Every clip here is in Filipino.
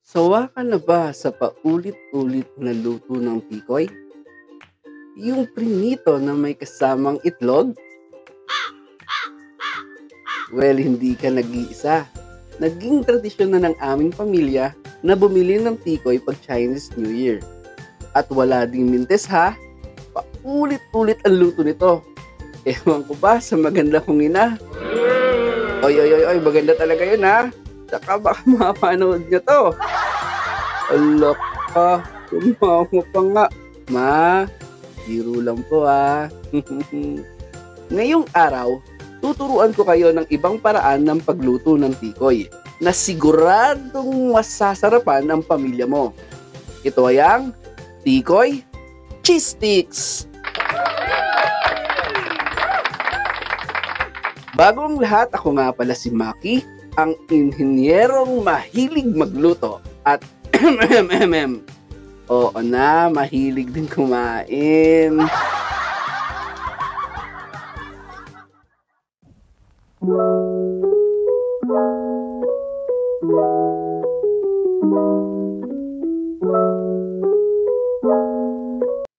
Sawa ka na ba sa paulit-ulit na luto ng tikoy? Yung prinito na may kasamang itlog? Well, hindi ka nag-iisa. Naging tradisyon na ng aming pamilya na bumili ng tikoy pag Chinese New Year. At wala ding mintes ha, paulit-ulit ang luto nito. Ewan ko ba sa maganda kong ina? Oy, maganda talaga yun ha. Saka baka mapanood nyo to. Alak ka, tumawa pa nga. Ma, biro lang po ha. Ngayong araw, tuturuan ko kayo ng ibang paraan ng pagluto ng tikoy na siguradong masasarapan ang pamilya mo. Ito ay ang tikoy cheese sticks. Bago ang lahat, ako nga pala si Maki, ang inhinyerong mahilig magluto at oo na, mahilig din kumain.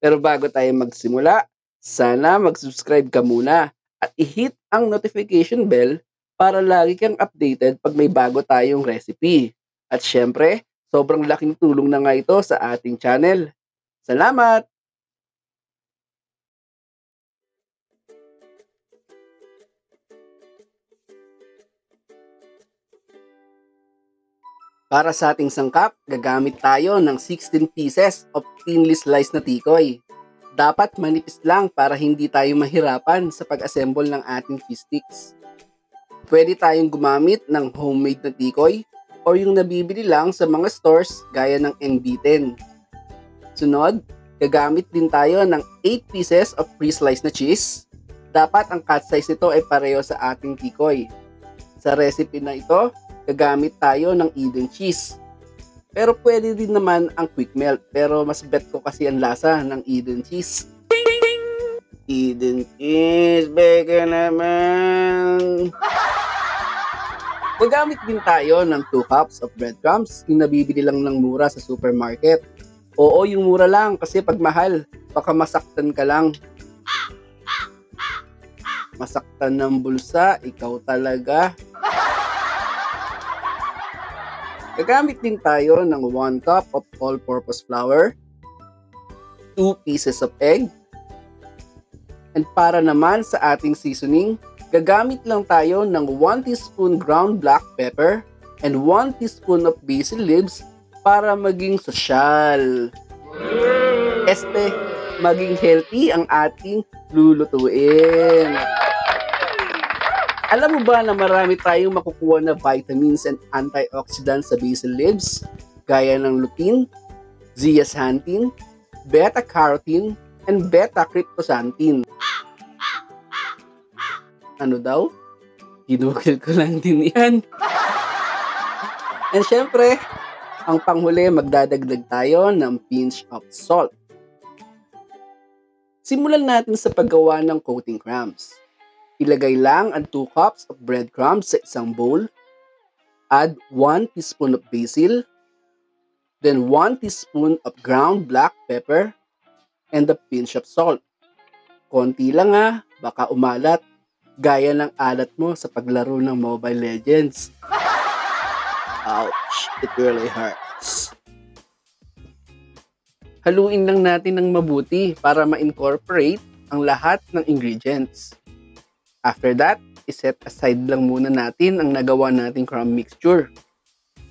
Pero bago tayo magsimula, sana mag-subscribe ka muna at i-hit ang notification bell para lagi kang updated pag may bago tayong recipe. At syempre, sobrang laking tulong na nga ito sa ating channel. Salamat! Para sa ating sangkap, gagamit tayo ng 16 pieces of thinly sliced na tikoy. Dapat manipis lang para hindi tayo mahirapan sa pag-assemble ng ating cheese sticks. Pwede tayong gumamit ng homemade na tikoy o yung nabibili lang sa mga stores gaya ng NB10. Sunod, gagamit din tayo ng 8 pieces of pre-sliced na cheese. Dapat ang cut size nito ay pareho sa ating tikoy. Sa recipe na ito, gagamit tayo ng Eden cheese. Pero pwede din naman ang quick melt, pero mas bet ko kasi ang lasa ng Eden cheese. Eden cheese, beka naman! Gagamit din tayo ng 2 cups of breadcrumbs, yung nabibili lang ng mura sa supermarket. Oo, yung mura lang kasi pag mahal, baka masaktan ka lang. Masaktan ng bulsa, ikaw talaga. Gagamit din tayo ng 1 cup of all-purpose flour, 2 pieces of egg, and para naman sa ating seasoning, gagamit lang tayo ng 1 teaspoon ground black pepper and 1 teaspoon of basil leaves para maging sosyal. Maging healthy ang ating lulutuin. Alam mo ba na marami tayong makukuha na vitamins and antioxidants sa basil leaves, gaya ng lutein, zeaxanthin, beta-carotene, and beta-cryptosanthin. Ano daw? Ginugil ko lang din yan. And syempre, ang panghuli, magdadagdag tayo ng pinch of salt. Simulan natin sa paggawa ng coating crumbs. Ilagay lang ang 2 cups of breadcrumbs sa isang bowl. Add 1 teaspoon of basil, then 1 teaspoon of ground black pepper, and a pinch of salt. Konti lang ha, baka umalat, gaya ng alat mo sa paglaro ng Mobile Legends. Ouch, it really hurts. Haluin lang natin ng mabuti para ma-incorporate ang lahat ng ingredients. After that, iset aside lang muna natin ang nagawa nating crumb mixture.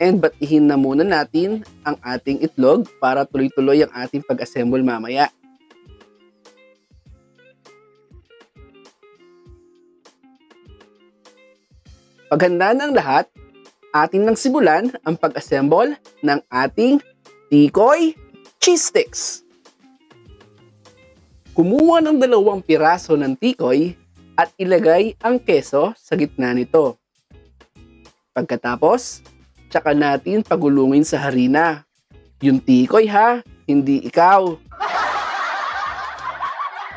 And batihin na muna natin ang ating itlog para tuloy-tuloy ang ating pag-assemble mamaya. Paghanda ng lahat, atin nang simulan ang pag-assemble ng ating tikoy cheese sticks. Kumuha ng 2 piraso ng tikoy at ilagay ang keso sa gitna nito. Pagkatapos, tsaka natin pagulungin sa harina. Yung tikoy ha, hindi ikaw.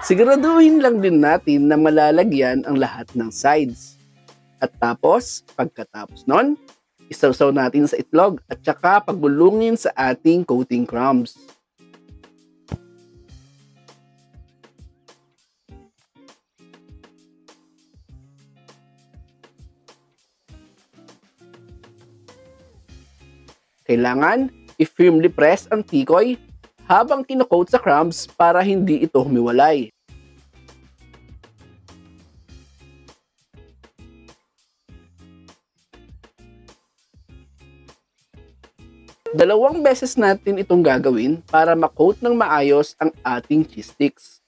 Siguraduhin lang din natin na malalagyan ang lahat ng sides. At tapos, pagkatapos nun, isawsaw natin sa itlog at tsaka pagbulungin sa ating coating crumbs. Kailangan i-firmly press ang tikoy habang kino-coat sa crumbs para hindi ito humiwalay. Dalawang beses natin itong gagawin para ma-coat ng maayos ang ating cheese sticks.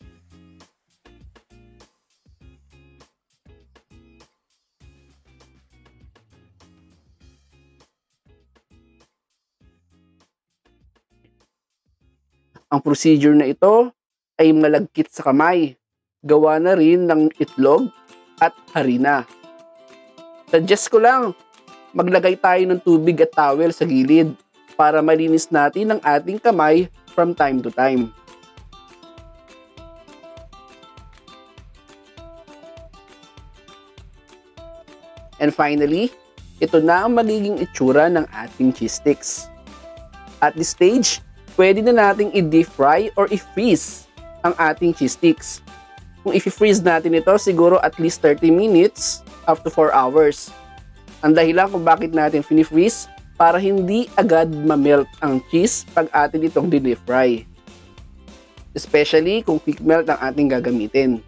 Ang procedure na ito ay malagkit sa kamay. Gawa na rin ng itlog at harina. Suggest ko lang, maglagay tayo ng tubig at towel sa gilid para malinis natin ang ating kamay from time to time. And finally, ito na ang magiging itsura ng ating cheese sticks. At this stage, pwede na nating i-deep fry or i-freeze ang ating cheese sticks. Kung i-freeze natin ito, siguro at least 30 minutes up to 4 hours. Ang dahilan kung bakit natin fini-freeze, para hindi agad ma-melt ang cheese pag atin itong di-deep fry. Especially kung quick melt ang ating gagamitin.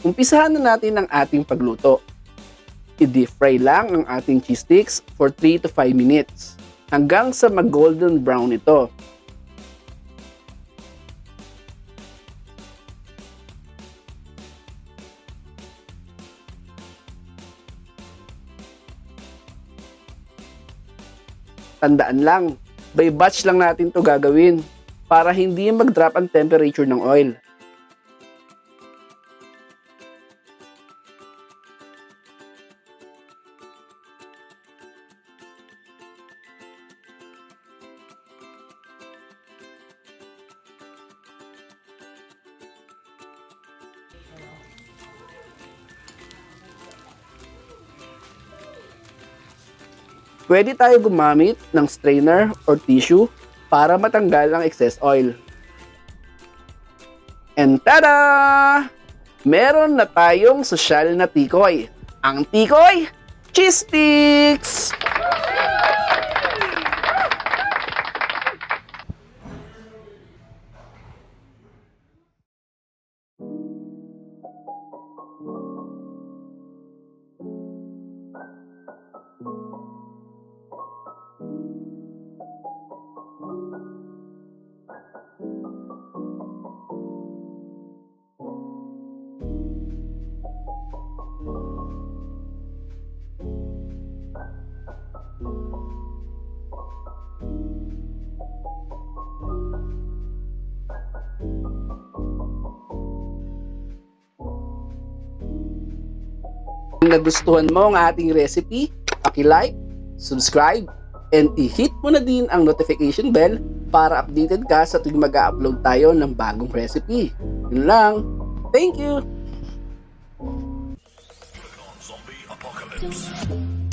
Umpisahan na natin ang ating pagluto. I-deep fry lang ang ating cheese sticks for 3 to 5 minutes hanggang sa mag-golden brown ito. Tandaan lang, by batch lang natin to gagawin para hindi mag-drop ang temperature ng oil. Pwede tayo gumamit ng strainer or tissue para matanggal ang excess oil. And tada! Meron na tayong sosyal na tikoy. Ang tikoy cheese sticks! Kung nagustuhan mo ang ating recipe, paki-like, subscribe, and i-hit mo na din ang notification bell para updated ka sa tuwing mag-upload tayo ng bagong recipe. Yun lang. Thank you! Zombie apocalypse.